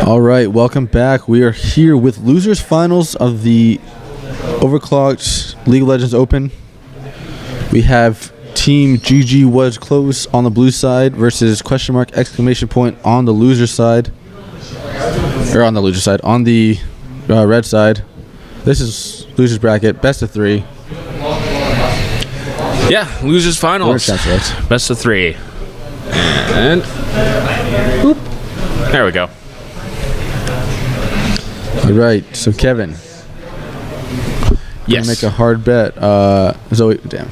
All right, welcome back. We are here with losers finals of the Overclocked League of Legends Open. We have Team GG was close on the blue side versus question mark exclamation point on the loser side. Or on the loser side, on the red side. This is losers bracket, best of three. Yeah, losers finals. Best of three. And whoop. There we go. All right, so Kevin. Yes. Make a hard bet. Zoe, damn.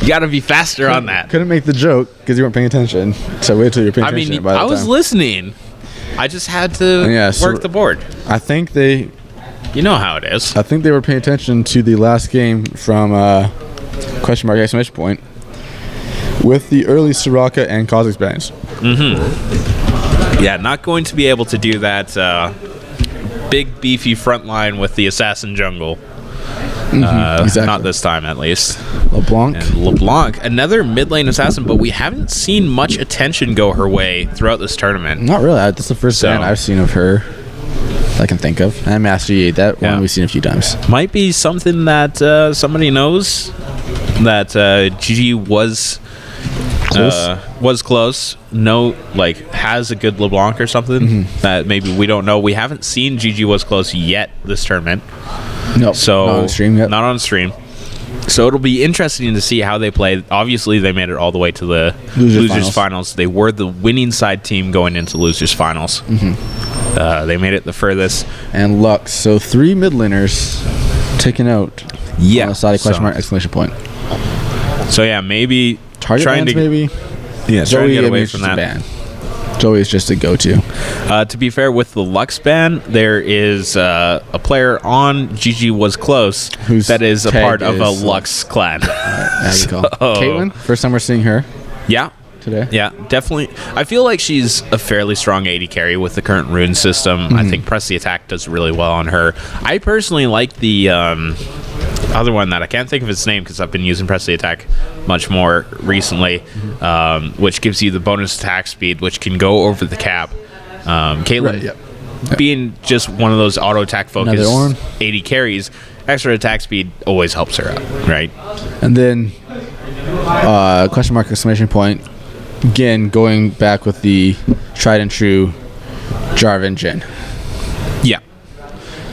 You got to be faster on that. Couldn't make the joke because you weren't paying attention. So wait till you're paying attention. I was listening. I just had to work the board. I think they... You know how it is. I think they were paying attention to the last game from question mark exclamation point with the early Soraka and Kha'Zix bans. Mm-hmm. Yeah, not going to be able to do that big beefy front line with the assassin jungle. Exactly. Not this time, at least. LeBlanc, another mid lane assassin, but we haven't seen much attention go her way throughout this tournament. Not really. That's the first ban I've seen of her I can think of. And Master Yi, that one we've seen a few times. Might be something that somebody knows that GG was close. No, has a good LeBlanc or something that maybe we don't know. We haven't seen GG was close yet this tournament. No, so not on stream yet. Not on stream. So it'll be interesting to see how they play. Obviously, they made it all the way to the losers finals. They were the winning side team going into losers finals. They made it the furthest. And Lux. So 3 mid laners taken out. Yeah. On the side of question mark exclamation point. So yeah, maybe target bans, maybe. Yeah, trying to get away from that. Ban. Zoe is just a go-to. To be fair, with the Lux ban, there is a player on GG was close that is a part of a Lux clan. There you go. Caitlyn, first time we're seeing her. Yeah. Today. Yeah, definitely. I feel like she's a fairly strong AD carry with the current rune system. I think Press the Attack does really well on her. I personally like the other one that I can't think of its name because I've been using Press the Attack much more recently, which gives you the bonus attack speed, which can go over the cap. Caitlyn, being just one of those auto attack focused AD carries, extra attack speed always helps her out, right? And then question mark exclamation point. Again, going back with the tried and true Jarvan Jhin. Yeah.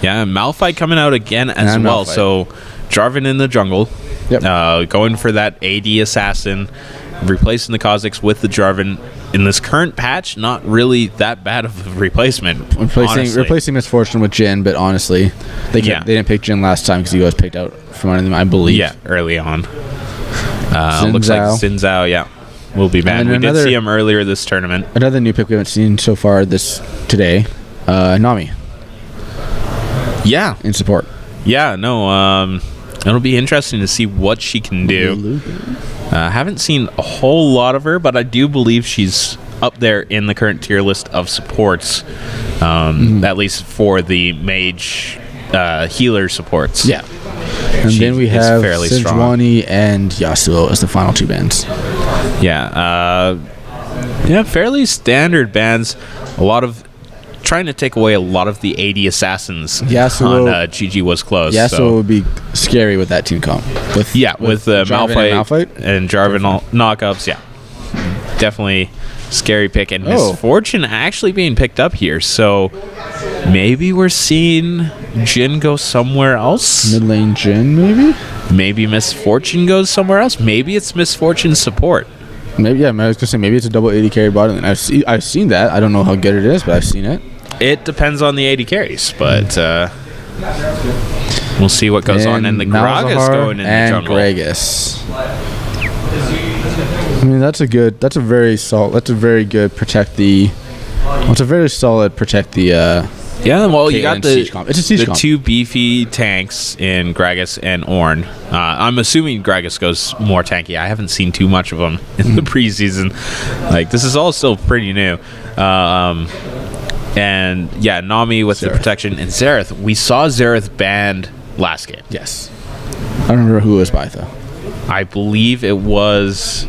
Yeah, Malphite coming out again as well. Malphite. So Jarvan in the jungle. Yep. Going for that AD assassin. Replacing the Kha'Zix with the Jarvan. In this current patch, not really that bad of a replacement. Replacing Misfortune with Jhin, but honestly, they didn't pick Jhin last time because he was picked out from under them, I believe. Yeah, early on. Looks like Xin Zhao, will be banned. We did see him earlier this tournament. Another new pick we haven't seen so far today, Nami. Yeah. In support. Yeah, no, it'll be interesting to see what she can do. Haven't seen a whole lot of her, but I do believe she's up there in the current tier list of supports, at least for the mage healer supports. Yeah. And then we have Sejuani and Yasuo as the final 2 bans. Yeah. Fairly standard bans. A lot of trying to take away a lot of the AD assassins Yasuo, on GG was close. Yasuo would be scary with that team comp. With Malphite and Jarvan knockups. Yeah. Definitely scary pick. And Misfortune actually being picked up here. So maybe we're seeing Jhin go somewhere else. Mid lane Jhin, maybe? Maybe Misfortune goes somewhere else. Maybe it's Misfortune support. Maybe, I was going to say, maybe it's a double 80 carry bottom lane. I've seen that. I don't know how good it is, but I've seen it. It depends on the 80 carries, but we'll see what goes on. And the Gragas going in the jungle. Gragas. I mean, that's a very good protect the. Well, it's a very solid protect the. You got the 2 beefy tanks in Gragas and Ornn. I'm assuming Gragas goes more tanky. I haven't seen too much of them in the preseason. This is all still pretty new. And yeah, Nami with the protection and Xerath. We saw Xerath banned last game. Yes. I don't remember who it was by though. I believe it was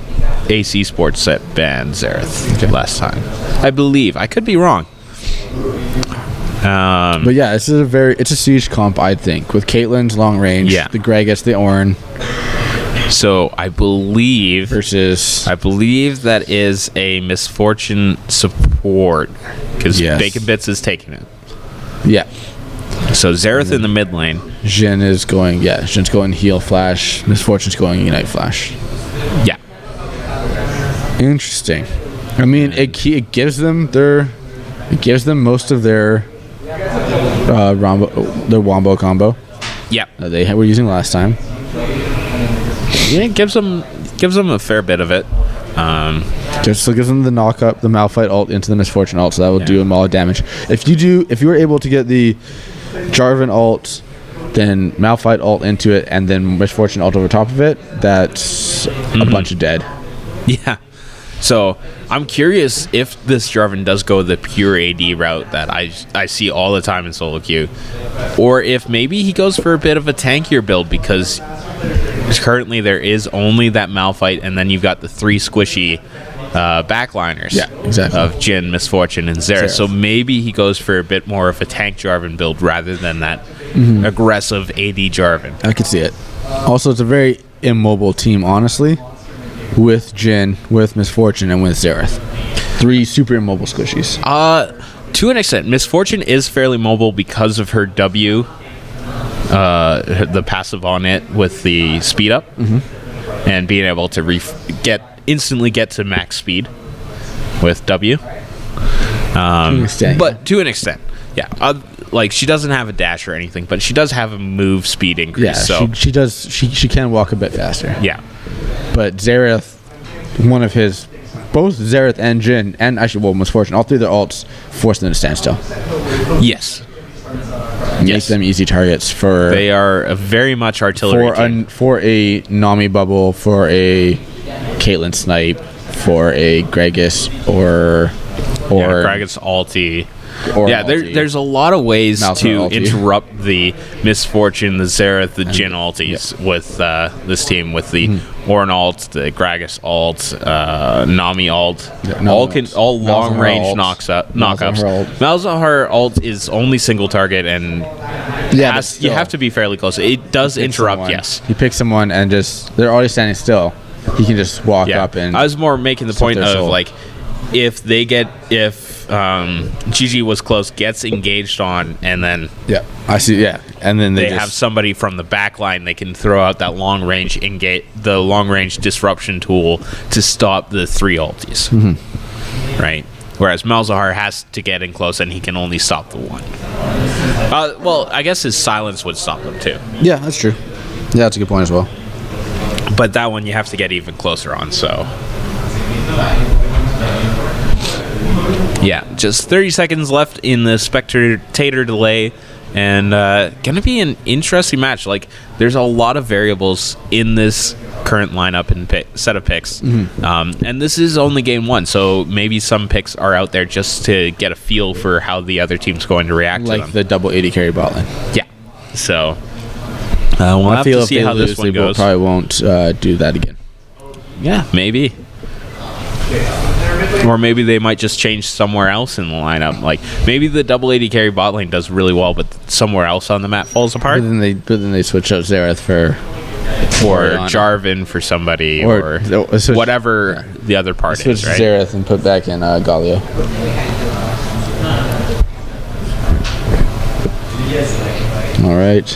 AC Sports that banned Xerath last time. I believe. I could be wrong. But yeah, this is it's a siege comp, I think, with Caitlyn's long range. Yeah. The Greg gets the Ornn So I believe versus. that is a Misfortune support because Yes. Bacon Bits is taking it. Yeah. So Xerath in the mid lane. Jhin is going. Yeah, Jin's going heal flash. Misfortune's going unite flash. Yeah. Interesting. I mean, it gives them most of their wombo combo Yeah. that they were using last time. Yeah, it gives them a fair bit of it. Just so gives them the knock up, the Malphite ult into the Misfortune ult, so that will do them all damage. If you were able to get the Jarvan ult, then Malphite ult into it, and then Misfortune ult over top of it, that's a bunch of dead. Yeah. So I'm curious if this Jarvan does go the pure AD route that I see all the time in solo queue, or if maybe he goes for a bit of a tankier build because currently there is only that Malphite, and then you've got the 3 squishy backliners. Yeah, exactly. Of Jhin, Misfortune, and Xerath. So maybe he goes for a bit more of a tank Jarvan build rather than that aggressive AD Jarvan. I could see it. Also, it's a very immobile team, honestly, with Jhin, with Misfortune, and with Xerath. 3 super immobile squishies. To an extent, Misfortune is fairly mobile because of her W, the passive on it with the speed up, and being able to instantly get to max speed with W. But to an extent, yeah. Like she doesn't have a dash or anything, but she does have a move speed increase. Yeah, so she does. She can walk a bit faster. yeah, But Xerath, both Xerath and Jhin, and actually, Misfortune, all 3 of their ults force them to stand still. yes, Make them easy targets for. they are very much artillery. for a Nami bubble, for a Caitlyn snipe, for a Gregus, or Gragas ulti. or Yeah, ulti. there's a lot of ways Malphite to ulti. interrupt the Misfortune, the Xerath, the Jhin ultis with this team, with the Ornn ult, the Gragas ult, Nami ult. Nami all ults. long Malzahar range ult. knockups. Malzahar ult. Malzahar ult is only single target, and Yeah, but you still. have to be fairly close. It does interrupt, Someone. yes. He picks someone and just they're already standing still. He can just walk Yeah, up and. I was more making the point their of soul. like if GG was close, gets engaged on, and then Yeah, I see. Yeah, and then they have somebody from the back line, they can throw out that long range the long range disruption tool to stop the 3 ultis. Right? Whereas Malzahar has to get in close and he can only stop the 1. Well, I guess his silence would stop them too. Yeah, that's true. Yeah, that's a good point as well. But that one you have to get even closer on, so. Yeah, just 30 seconds left in the spectator delay, and gonna be an interesting match. Like, there's a lot of variables in this current lineup and set of picks, and this is only game 1, so maybe some picks are out there just to get a feel for how the other team's going to react to Like them. the double 80 carry bot lane. Yeah, so we'll have to see how this one goes. Probably won't do that again. Yeah, maybe. Or maybe they might just change somewhere else in the lineup. Like, maybe the double 80 carry bot lane does really well, but somewhere else on the map falls apart. But then they switch out Xerath for Or Orianna. Jarvan for somebody, Or- or switch- whatever the other part switch is, right? Xerath and put back in Galio. All right.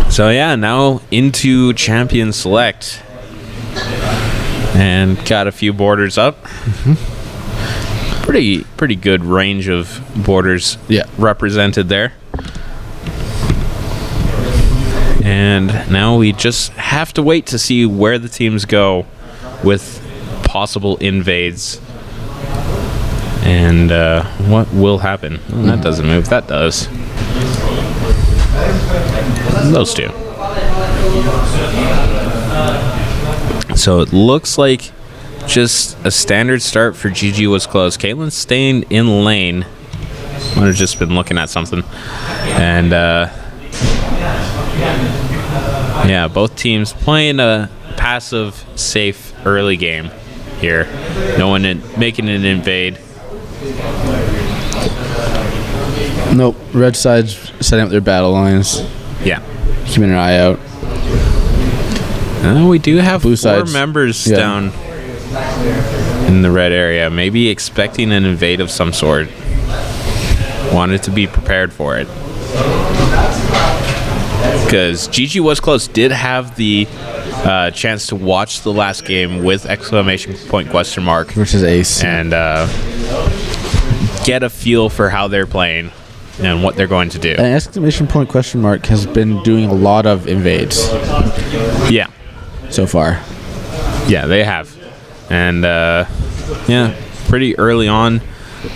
So yeah, now into Champion Select. And got a few borders up. Pretty good range of borders represented there. And now we just have to wait to see where the teams go with possible invades. And what will happen? Oh, that doesn't move. That does. Those two. So it looks like just a standard start for GG was close. Caitlyn's staying in lane. Might have just been looking at something. And yeah, both teams playing a passive, safe early game here. No one making an invade. Nope. Red side's setting up their battle lines. Yeah. Keeping an eye out. We do have Blue 4 sides. members Yeah. down in the red area. Maybe expecting an invade of some sort. Wanted to be prepared for it. Because GG Was Close did have the chance to watch the last game with exclamation point question mark Versus Ace. and get a feel for how they're playing and what they're going to do. And exclamation point question mark has been doing a lot of invades Yeah. so far. Yeah, they have. And, yeah, pretty early on.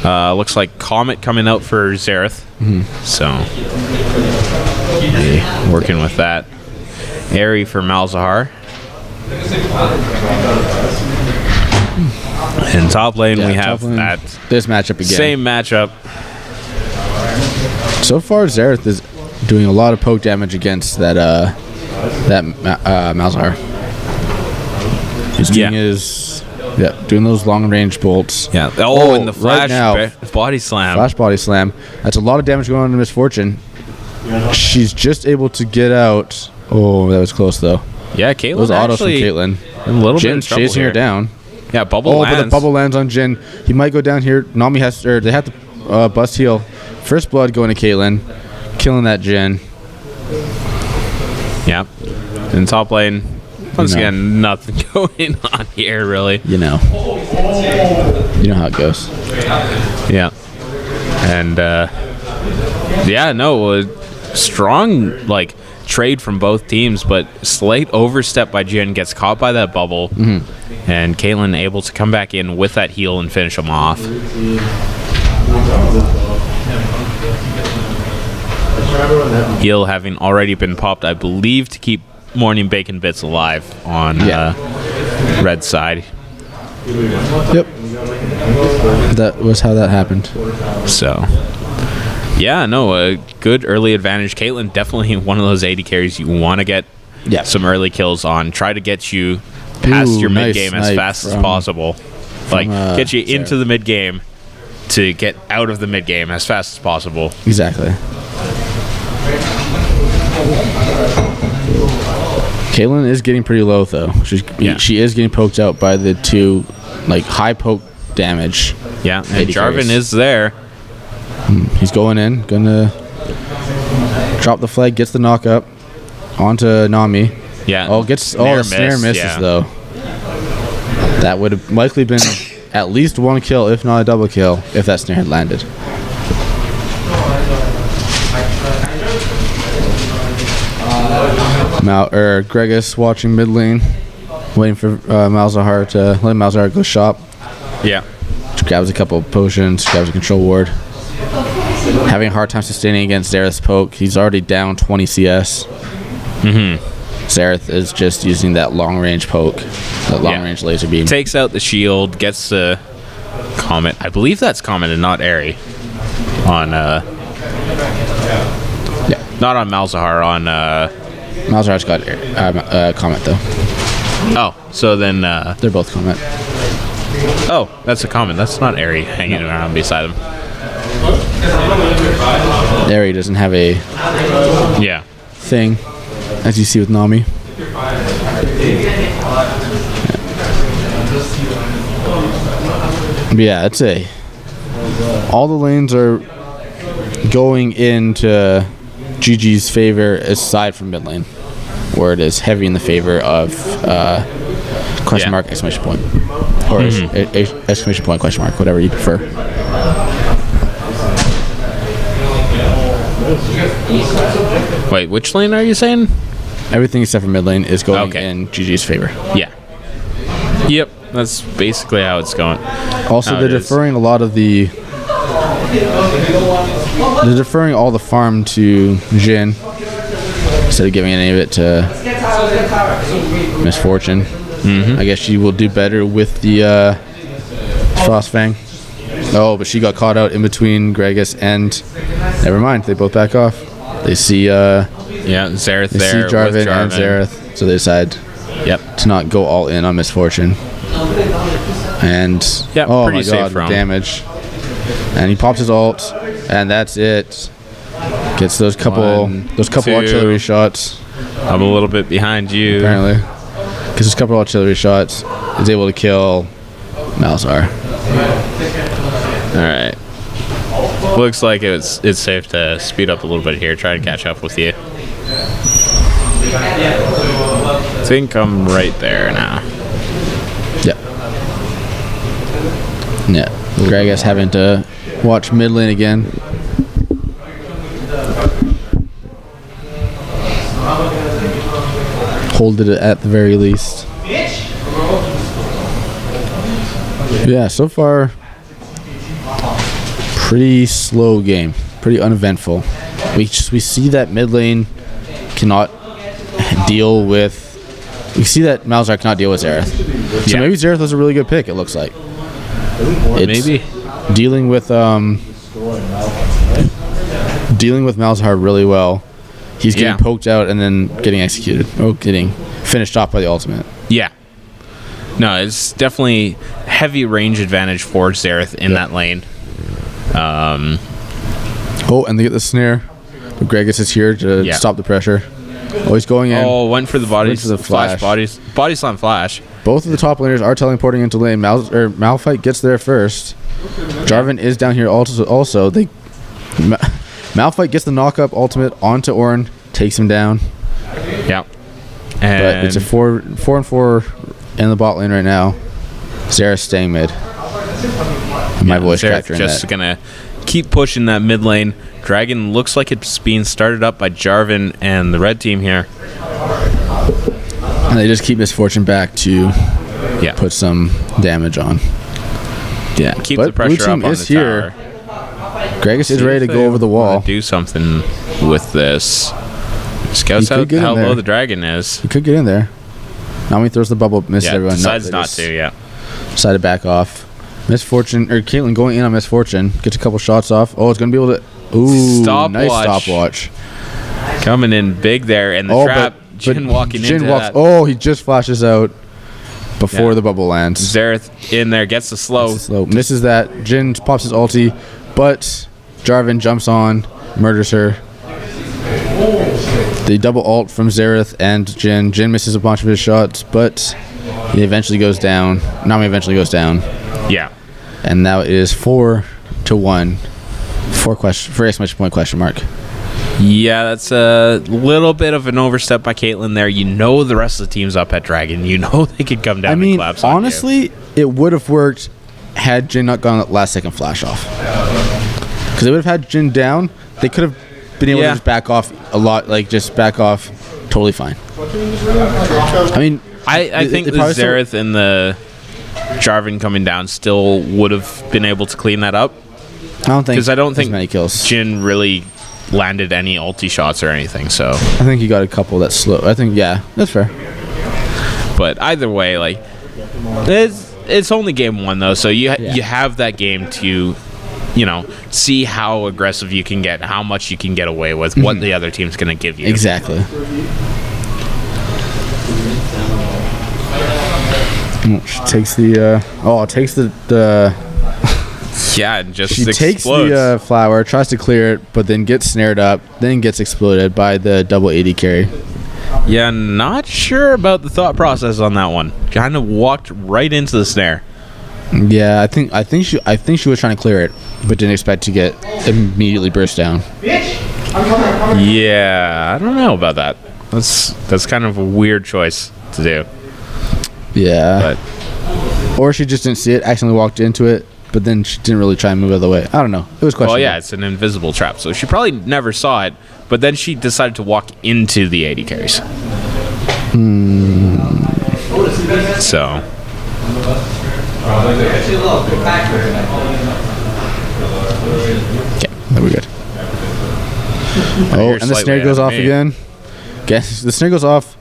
Looks like Comet coming out for Xerath. So, working with that. Airy for Malzahar. In top lane, Yeah, we top have lane. that This matchup again. same matchup. So far, Xerath is doing a lot of poke damage against that Malzahar. He's doing doing those long range bolts. Yeah. Oh, and the right flash now. body slam. Flash body slam. That's a lot of damage going on to Misfortune. She's just able to get out. Oh, that was close though. Yeah, Caitlyn Those autos from actually Caitlyn. in a little bit Jin's of trouble chasing here. her down. Yeah, bubble Oh, lands. but the bubble lands on Jin. He might go down here. Nami has, or they have to bust heal. First blood going to Caitlyn, killing that Jin. Yeah. In top lane, once You know. again, nothing going on here, really. You know how it goes. Yeah. And, strong, trade from both teams, but slight overstep by Jin, gets caught by that bubble, and Caitlyn able to come back in with that heal and finish him off. Heal having already been popped, I believe, to keep Morning Bacon Bits alive on red side. Yep. That was how that happened. So, yeah, no, a good early advantage. Caitlyn, definitely one of those 80 carries you want to get some early kills on. Try to get you past your nice mid-game as snipe fast as from- possible. Get you into Xerath. the mid-game to get out of the mid-game as fast as possible. Exactly. Caitlyn is getting pretty low though. She is getting poked out by the two high poke damage. Yeah, and 80 Jarvan carries. is there. He's going in, gonna drop the flag, gets the knock up onto Nami. Yeah. The snare misses though. That would have likely been at least one kill, if not a double kill, if that snare had landed. Gregus watching mid lane, waiting for Malzahar to let Malzahar go shop. Yeah. Grabs a couple of potions, grabs a control ward. Having a hard time sustaining against Xerath's poke. He's already down 20 CS. Xerath is just using that long range poke, that long range laser beam. Takes out the shield, gets the Comet. I believe that's Comet and not Airy. Not on Malzahar, on Malzahar's got Comet though. oh, so then They're both Comet. oh, that's a Comet. That's not Airy hanging around beside him. There he doesn't have a Yeah. thing, as you see with Nami. But yeah, I'd say all the lanes are going into GG's favor aside from mid lane, where it is heavy in the favor of question mark, exclamation point. Or exclamation point, question mark, whatever you prefer. Wait, which lane are you saying? Everything except for mid lane is going Okay. in GG's favor. Yeah. Yep, that's basically how it's going. Also, How they're it is. deferring a lot of the. They're deferring all the farm to Jin instead of giving any of it to Misfortune. I guess she will do better with the Frostfang. Oh, but she got caught out in between Gregus and. Never mind, they both back off. They see Yeah, Xerath they there see Jarvan with and Jarvan. Xerath, so they decide Yep. to not go all in on Misfortune. And Yep, oh pretty my safe god, the roam. damage. And he pops his ult, and that's it. Gets those couple One, two. artillery shots. I'm a little bit behind you. Apparently, gets those couple artillery shots. Is able to kill Malzahar. All right. Looks like it's safe to speed up a little bit here. Try and catch up with you. I think I'm right there now. Yeah. Yeah. Gragas having to watch mid lane again. Hold it at the very least. Yeah, so far, pretty slow game. Pretty uneventful. We see that mid lane cannot deal with... We see that Malzahar cannot deal with Xerath. So Yeah. maybe Xerath was a really good pick, it looks like. It's Maybe. dealing with Malzahar really well. He's getting Yeah. poked out and then getting executed. Oh, getting finished off by the ultimate. Yeah. No, it's definitely heavy range advantage for Xerath in that lane. Oh, and they get the snare. But Gragas is here to Yeah. stop the pressure. Oh, he's going in. Oh, went for the bodies. for the flash. Body slam flash. Both of the top laners are teleporting into lane. Malphite gets there first. Jarvan is down here also. Malphite gets the knock-up ultimate onto Ornn, takes him down. Yeah. But And it's a 4-4 in the bot lane right now. Xerath staying mid. My voice Xerath capturing just that. gonna keep pushing that mid lane. Dragon looks like it's being started up by Jarvan and the red team here. And they just keep Misfortune back to Yeah. put some damage on. Yeah. Keep But the pressure blue team up on is the here. tower. Gragas is ready to go over the wall. Do something with this. Scouts He could out get in how low there. the dragon is. He could get in there. Now he throws the bubble, misses Yeah, everyone. decides they not just to. Yeah. Decided to back off. Misfortune, or Caitlyn going in on Misfortune. Gets a couple shots off. Oh, it's going to be able to... Ooh, nice stopwatch. Coming in big there, and the trap. Jhin walking into that. Oh, he just flashes out before Yeah. the bubble lands. Xerath in there gets the slow. Slow. Misses that. Jhin pops his ulti, but Jarvan jumps on, murders her. The double ult from Xerath and Jhin. Jhin misses a bunch of his shots, but he eventually goes down. Nami eventually goes down. Yeah. And now it is 4-1. For exclamation point question mark. Yeah, that's a little bit of an overstep by Caitlyn there. You know the rest of the team's up at Dragon. You know they could come down I mean, and collapse on you. honestly, it would have worked had Jhin not gone that last second flash off. Because they would have had Jhin down. They could have been able to Yeah. just back off a lot, like just back off totally fine. I mean, I think they the probably still- Xerath and the Jarvan coming down still would have been able to clean that up. I don't think Because I don't as think many kills. Jhin really landed any ulti shots or anything. So, I think he got a couple that slow. I think that's fair. but either way, like it's only game one though, so you have that game to, see how aggressive you can get, how much you can get away with, what the other team's going to give you. Exactly. She takes the Yeah, and just She takes explodes. the flower, tries to clear it, but then gets snared up, then gets exploded by the double 80 carry. Yeah, not sure about the thought process on that one. Kind of walked right into the snare. Yeah, I think she was trying to clear it, but didn't expect to get immediately burst down. Yeah, I don't know about that. That's kind of a weird choice to do. Yeah, But or she just didn't see it, accidentally walked into it, but then she didn't really try and move out of the way. I don't know. It was questionable. well, yeah, it's an invisible trap, so she probably never saw it. But then she decided to walk into the 80 carries. So. Okay, there we go. Oh, You're and the slightly snare ahead goes of off me. again. Guess the snare goes off,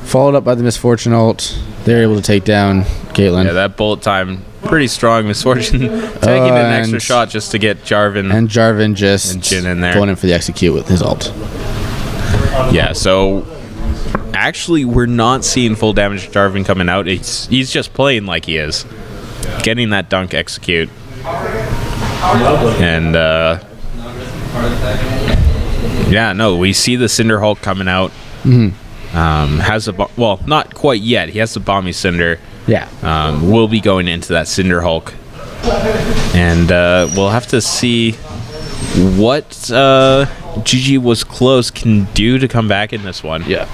followed up by the Misfortune ult. They're able to take down Caitlyn. Yeah, that bullet time, pretty strong. Misfortune taking an extra and- shot just to get Jarvan. And Jarvan just And Jhin in there. going in for the execute with his ult. Yeah, so actually, we're not seeing full damage Jarvan coming out. He's just playing like he is. Getting that dunk execute. And, yeah, no, we see the Cinder Hulk coming out. Has a... well, not quite yet. He has the Bomby Cinder. Yeah. We'll be going into that Cinder Hulk. And we'll have to see what GG Was Close can do to come back in this one. Yeah.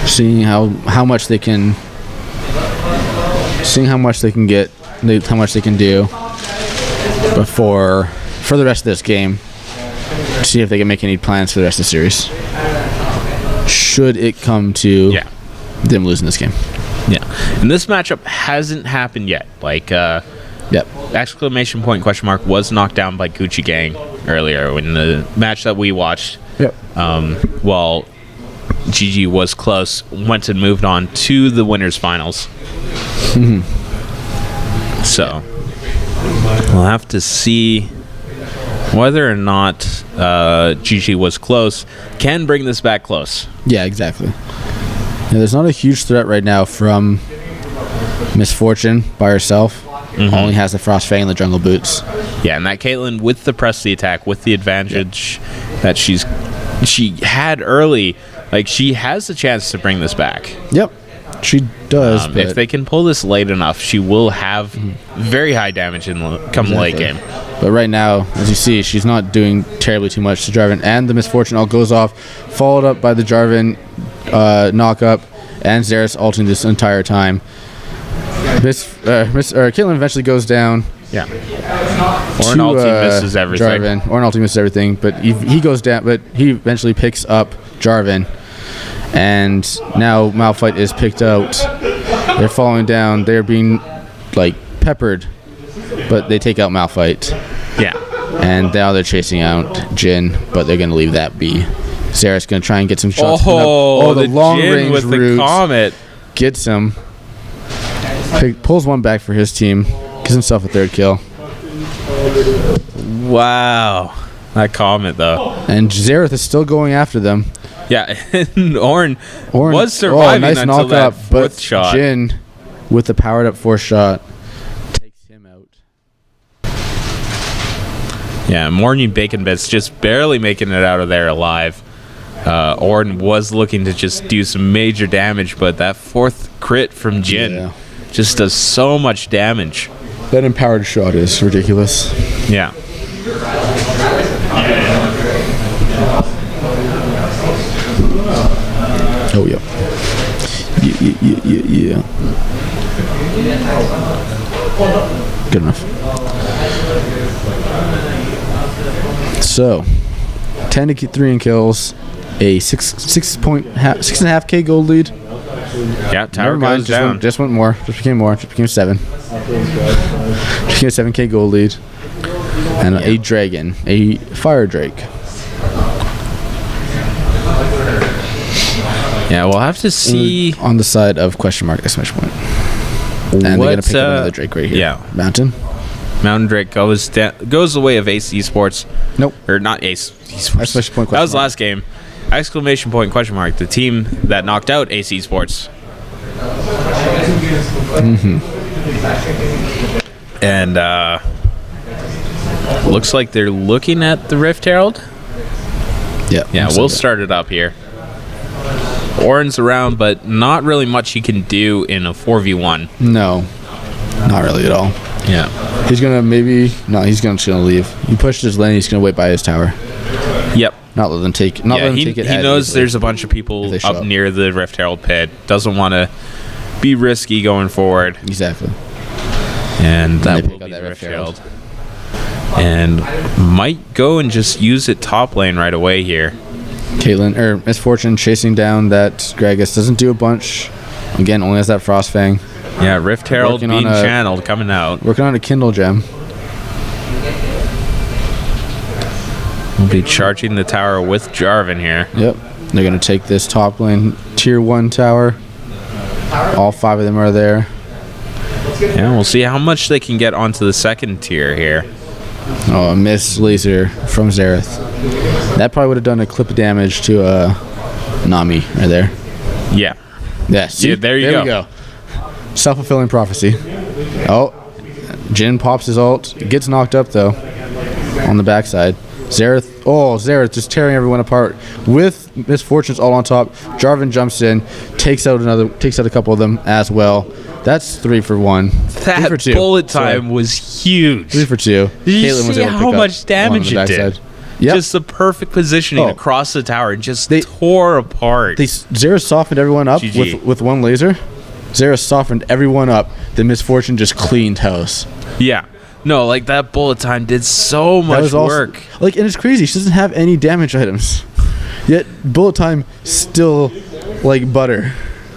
Seeing how much they can get, how much they can do for the rest of this game. See if they can make any plans for the rest of the series. Should it come to them losing this game. Yeah. And this matchup hasn't happened yet. Like, exclamation point question mark was knocked down by Gucci Gang earlier in the match that we watched. Yep. While GG Was Close went and moved on to the winners finals. So we'll have to see whether or not GG Was Close can bring this back close. Yeah, exactly. Yeah, there's not a huge threat right now from Miss Fortune by herself. Only has the Frostfang and the Jungle Boots. Yeah, and that Caitlyn with the press the attack, with the advantage that she had early, like she has the chance to bring this back. Yep, she does. If they can pull this late enough, she will have very high damage come the late game. But right now, as you see, she's not doing terribly too much to Jarvan, and the Miss Fortune all goes off, followed up by the Jarvan knock up, and Xerath ulting this entire time. Caitlyn eventually goes down. Yeah. Or an ulti misses everything. Jarvan. Or an ulti misses everything, but he goes down. But he eventually picks up Jarvan, and now Malphite is picked out. They're falling down. They're being like peppered, but they take out Malphite. Yeah. And now they're chasing out Jin, but they're gonna leave that be. Xerath's gonna try and get some shots. The long range with the Comet gets him. Pulls one back for his team. Gives himself a third kill. Wow. That Comet, though. And Xerath is still going after them. Yeah, and Ornn was surviving nice until that fourth shot. Jin, with the powered up fourth shot, takes him out. Yeah, Morning Bacon Bits just barely making it out of there alive. Ornn was looking to just do some major damage, but that fourth crit from Jin just does so much damage. That empowered shot is ridiculous. Yeah. Oh, yeah. Yeah. Good enough. So, 10 to 3 in kills, a 6.5K gold lead. Yeah, tower goes down. Just went more. Just became more. Just became 7. Just became a 7K gold lead. And a dragon. A fire drake. Yeah, we'll have to see. On the side of question mark exclamation point. And they're going to pick up another drake right here. Yeah. Mountain Drake goes the way of Ace Esports. Nope. Or not Ace Esports. Exclamation point, that was the last game. Exclamation point question mark. The team that knocked out Ace Esports. And looks like they're looking at the Rift Herald. Yeah, we'll start it up here. Ornn's around, but not really much he can do in a 4v1. No, not really at all. Yeah. He's gonna he's just gonna leave. He pushed his lane. He's gonna wait by his tower. Yep. Not let them take. He knows there's a bunch of people up near the Rift Herald pit. Doesn't want to be risky going forward. Exactly. And that will be the Rift Herald. And might go and just use it top lane right away here. Caitlyn or Miss Fortune chasing down that Gragas doesn't do a bunch. Again, only has that Frostfang. Yeah, Rift Herald being channeled coming out. Working on a Kindle gem. We'll be charging the tower with Jarvan here. Yep. They're going to take this top lane tier 1 tower. All 5 of them are there. Yeah, we'll see how much they can get onto the second tier here. Oh, a miss laser from Xerath. That probably would have done a clip of damage to Nami right there. Yeah. Yeah, see? Yeah, there you we go. Self-fulfilling prophecy. Oh, Jin pops his ult. Gets knocked up, though, on the backside. Xerath just tearing everyone apart with Miss Fortune's all on top. Jarvan jumps in, takes out a couple of them as well. That's 3 for 1. 3 That for 2. bullet time was huge. 3 for 2. Did you Caitlyn was see able to how pick up much damage one on it the did? backside. Yep. Just the perfect positioning Oh. across the tower and just tore apart. Xerath softened everyone up GG. with one laser. Xerath softened everyone up. Then Miss Fortune just cleaned house. Yeah. No, like that bullet time did so That much was also, work. and it's crazy. She doesn't have any damage items. Yet bullet time still like butter.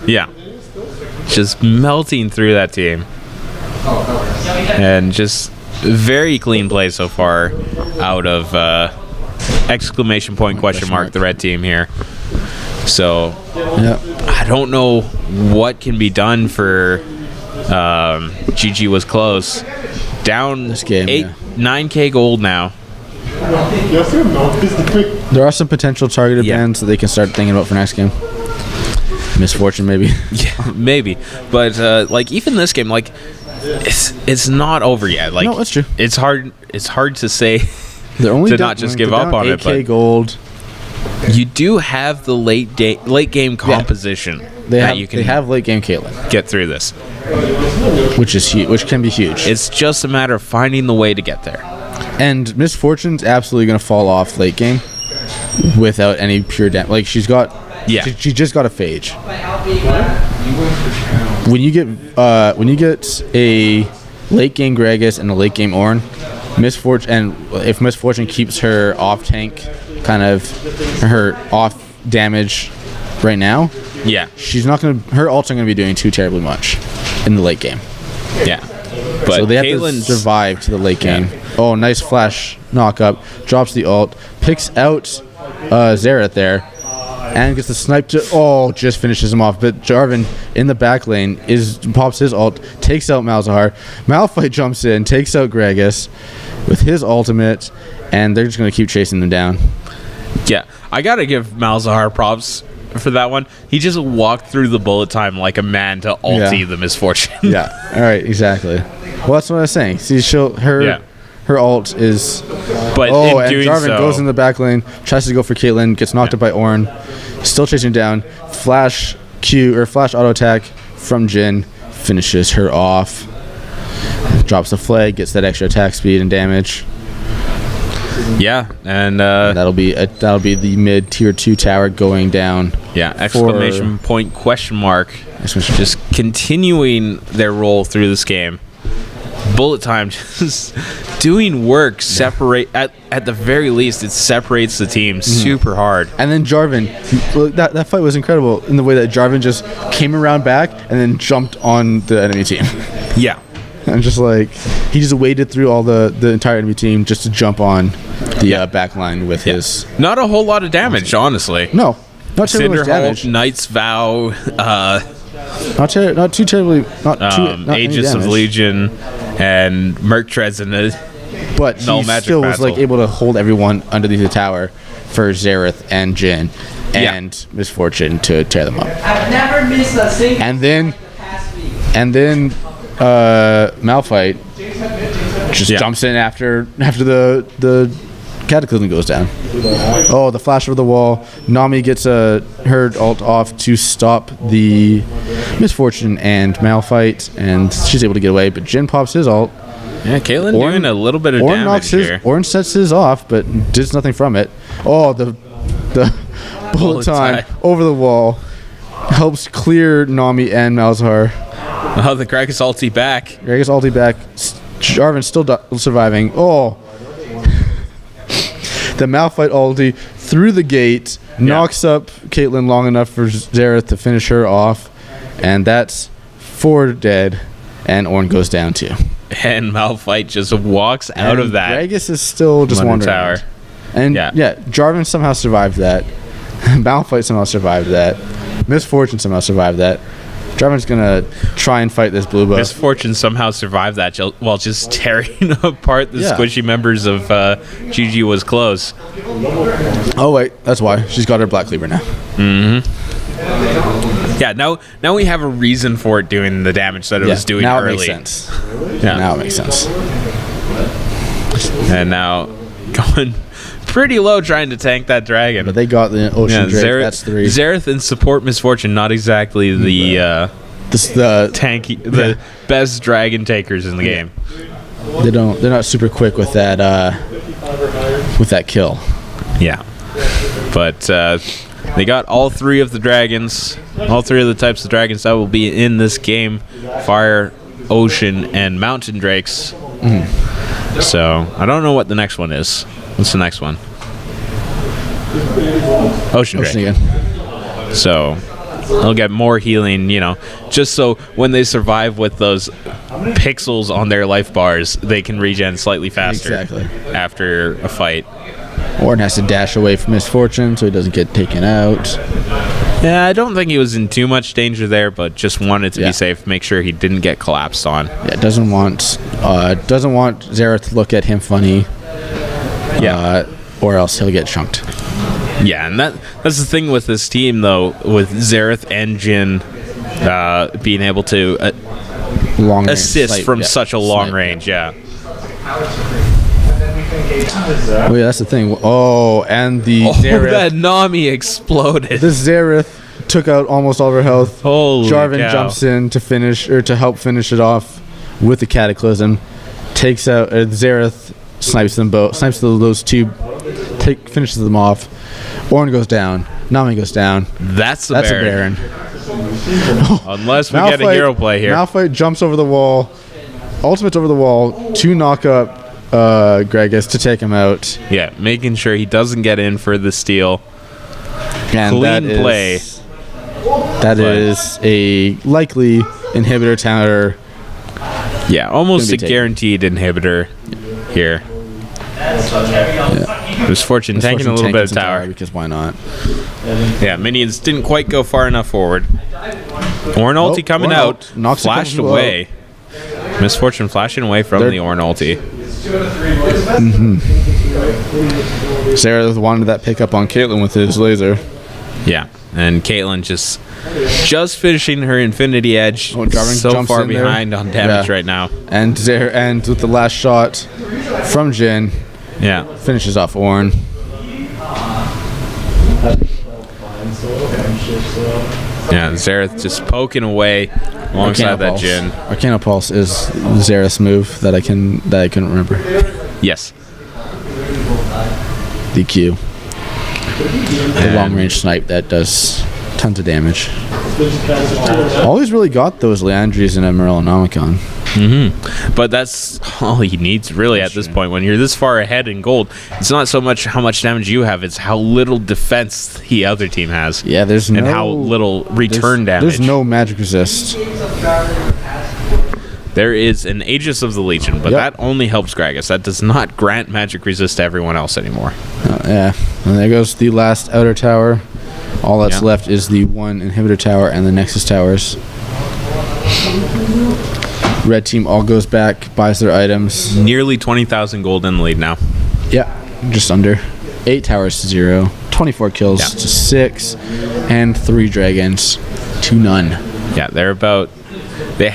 Yeah. Just melting through that team. And just very clean play so far out of exclamation point question mark the red team here. So Yeah. I don't know what can be done for GG was close. Down This game, 9K gold now. There are some potential targeted Yeah. bans that they can start thinking about for next game. Misfortune, maybe. Yeah, maybe. But like even this game, like it's not over yet. Like No, that's true. It's hard to say They're only to down- not just they're give up down on it. 8K But gold. you do have the late game composition They that have you can they have late game Caitlyn, get through this. which is huge, which can be huge. It's just a matter of finding the way to get there. And Misfortune's absolutely going to fall off late game without any pure damage. Like she's got, Yeah. she just got a phage. When you get a late game Gragas and a late game Ornn, Misfortune, and if Misfortune keeps her off tank, kind of her off damage right now, Yeah, she's not going to. Her ults aren't going to be doing too terribly much in the late game. yeah. But So they have to Caitlyn's survive to the late game. Oh, nice flash knock up. Drops the ult. Picks out Xerath there. And gets the snipe to... Oh, just finishes him off. But Jarvan in the back lane pops his ult. Takes out Malzahar. Malphite jumps in. Takes out Gragas with his ultimate. And they're just going to keep chasing them down. Yeah, I gotta give Malzahar props for that one. He just walked through the bullet time like a man to ulti Yeah. the Misfortune. Yeah. All right. Exactly. Well, that's what I was saying. See, her ult is... But Oh, in and doing Jarvan so, goes in the back lane, tries to go for Caitlyn, gets knocked up by Ornn, still chasing down. Flash auto attack from Jin, finishes her off. Drops the flag, gets that extra attack speed and damage. yeah, and That'll be the mid tier 2 tower going down. yeah, exclamation point question mark. Just continuing their role through this game. Bullet time just doing work separate at the very least it separates the team super hard. And then Jarvan, look, that fight was incredible in the way that Jarvan just came around back and then jumped on the enemy team. Yeah. And just like he just waded through all the entire enemy team just to jump on the back line with his. Not a whole lot of damage, honestly. No, not terribly much Cinderhulk, damage. Knight's Vow, Not too terribly. Not any Aegis of damage. Legion, and Merc Treads in the But No he magic still was like battle. able to hold everyone underneath the tower for Xerath and Jin and Misfortune to tear them up. I've never missed a single And then past week. Malphite just Yeah. jumps in after the Cataclysm goes down. Oh, the flash over the wall. Nami gets her ult off to stop the Misfortune and Malphite, and she's able to get away. But Jin pops his ult. Yeah, Caitlyn Ornn- doing a little bit of Ornn knocks damage his. here. Ornn sets his off, but does nothing from it. Oh, the bullet Bullet time time. over the wall helps clear Nami and Malzahar. Oh, the Gragas ulti back. Gragas ulti back. Jarvan still surviving. Oh. The Malphite ulti through the gate knocks up Caitlyn long enough for Xerath to finish her off. And that's 4 dead. And Ornn goes down too. And Malphite just walks out of that Gragas is still just Wonder wandering Tower. around. And Yeah. Jarvan somehow survived that. Malphite somehow survived that. Misfortune somehow survived that. Jarvan's gonna try and fight this blue buff. Misfortune somehow survived that while just tearing apart the Yeah. squishy members of GG was close. Oh wait, that's why she's got her Black Cleaver now. Yeah, now we have a reason for it doing the damage that it was doing now early. it makes sense. Yeah. Now it makes sense. And now going pretty low trying to tank that dragon. But they got the Ocean Drake. That's 3. Xerath and support Misfortune, not exactly the This the tanky, the best dragon takers in the game. they're not super quick with that kill. Yeah, but they got all 3 of the dragons, all 3 of the types of dragons that will be in this game: fire, ocean, and mountain drakes. So I don't know what the next one is. What's the next one? Ocean Drake. Ocean again. So they'll get more healing, just so when they survive with those pixels on their life bars, they can regen slightly faster Exactly. after a fight. Ornn has to dash away from Misfortune so he doesn't get taken out. Yeah, I don't think he was in too much danger there, but just wanted to Yeah. be safe, make sure he didn't get collapsed on. Yeah, doesn't want Xerath to look at him funny. Or else he'll get chunked. Yeah, and that's the thing with this team, though, with Xerath and Jhin being able to Long range assist snipe, from yeah, such a long snipe. range, yeah. Oh yeah, that's the thing. Oh, and the Oh, Xerath. that Nami exploded. This Xerath took out almost all of her health. Holy Jarvan cow. jumps in to help finish it off with the Cataclysm. Takes out Xerath, snipes them both. Snipes those 2. Finishes them off. Ornn goes down. Nami goes down. That's a That's Baron. a Baron. Unless we get a hero play here. Malphite jumps over the wall. Ultimate's over the wall to knock up Gragas to take him out. Yeah, making sure he doesn't get in for the steal. And Clean play. That is a likely inhibitor tower. Yeah, almost Gonna a be taken. guaranteed inhibitor here. Misfortune tanking a little Tanking bit of some tower. because why not? Yeah, minions didn't quite go far enough forward. Ornn ulti coming Ornn out. ult. Knocks a couple Flashed people away. Misfortune flashing away from They're- the Ornn ulti. Xerath wanted that pickup on Caitlyn with his laser. Yeah, and Caitlyn just finishing her Infinity Edge. Oh, Jarvan So jumps far in there. behind on damage Yeah. right now. And with the last shot from Jhin, Yeah. finishes off Ornn. Yeah, Xerath just poking away alongside that Jhin. Arcana Pulse is Xerath's move that I couldn't remember. Yes. The Q. The And- long range snipe that does tons of damage. Always really got those Leandries and Emerald-Nomicon. But that's all he needs, really, at this point. When you're this far ahead in gold, it's not so much how much damage you have, it's how little defense the other team has. Yeah, there's And no how little return damage. There's no magic resist. There is an Aegis of the Legion, but Yep. that only helps Gragas. That does not grant magic resist to everyone else anymore. Yeah, and there goes the last outer tower. All that's Yeah. left is the one inhibitor tower and the Nexus towers. Red team all goes back, buys their items. Nearly 20,000 gold in the lead now. Yeah, just under. 8 towers to 0, 24 kills Yeah. to 6, and 3 dragons to none. Yeah, they're about. They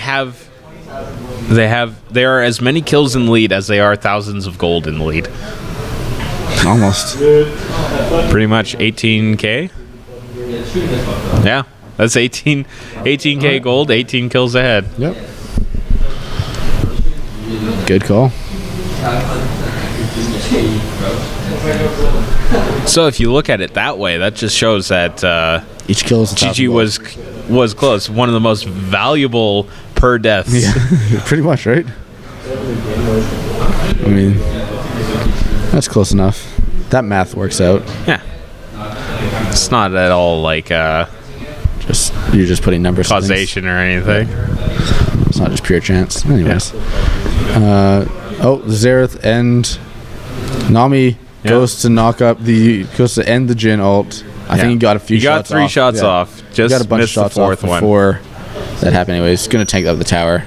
are as many kills in the lead as they are thousands of gold in the lead. Almost. Pretty much 18k. Yeah, that's 18k gold, 18 kills ahead. Yep. Good call. So if you look at it that way, that just shows that Each kill is a GG 1,000 was close. One of the most valuable per deaths. Yeah, pretty much, right? I mean, that's close enough. That math works out. Yeah. It's not at all like You're just putting numbers. to things. causation or anything. It's not just pure chance. Anyways. Xerath and Nami goes to end the Jhin ult. I think he got a few He got shots three off. shots Yeah. off. He Just got a bunch of missed the shots fourth off one. before that happen anyways. Going to tank up the tower.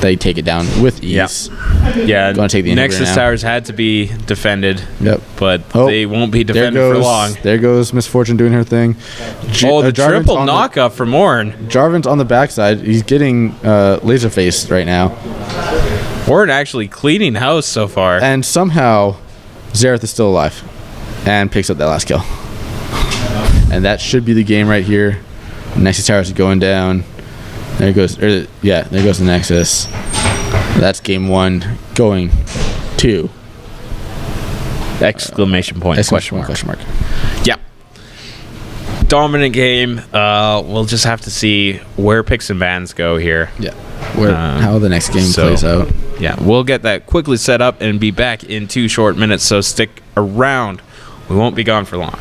They take it down with ease. Yeah, Gonna take the Nexus inhibitor now. towers had to be defended. Yep. But Oh, they won't be There defended for goes, long. there goes Misfortune doing her thing. The Jarvan's triple on knockup from Ornn. Jarvan's on the backside. He's getting laser faced right now. Ornn actually cleaning house so far. And somehow, Xerath is still alive and picks up that last kill. And that should be the game right here. Nexus Towers is going down. There goes, there goes the Nexus. That's game 1 going 2. Exclamation point. Question mark. Yep. Dominant game. We'll just have to see where picks and bans go here. Yeah. How the next game so- plays out. Yeah, we'll get that quickly set up and be back in 2 short minutes, so stick around. We won't be gone for long.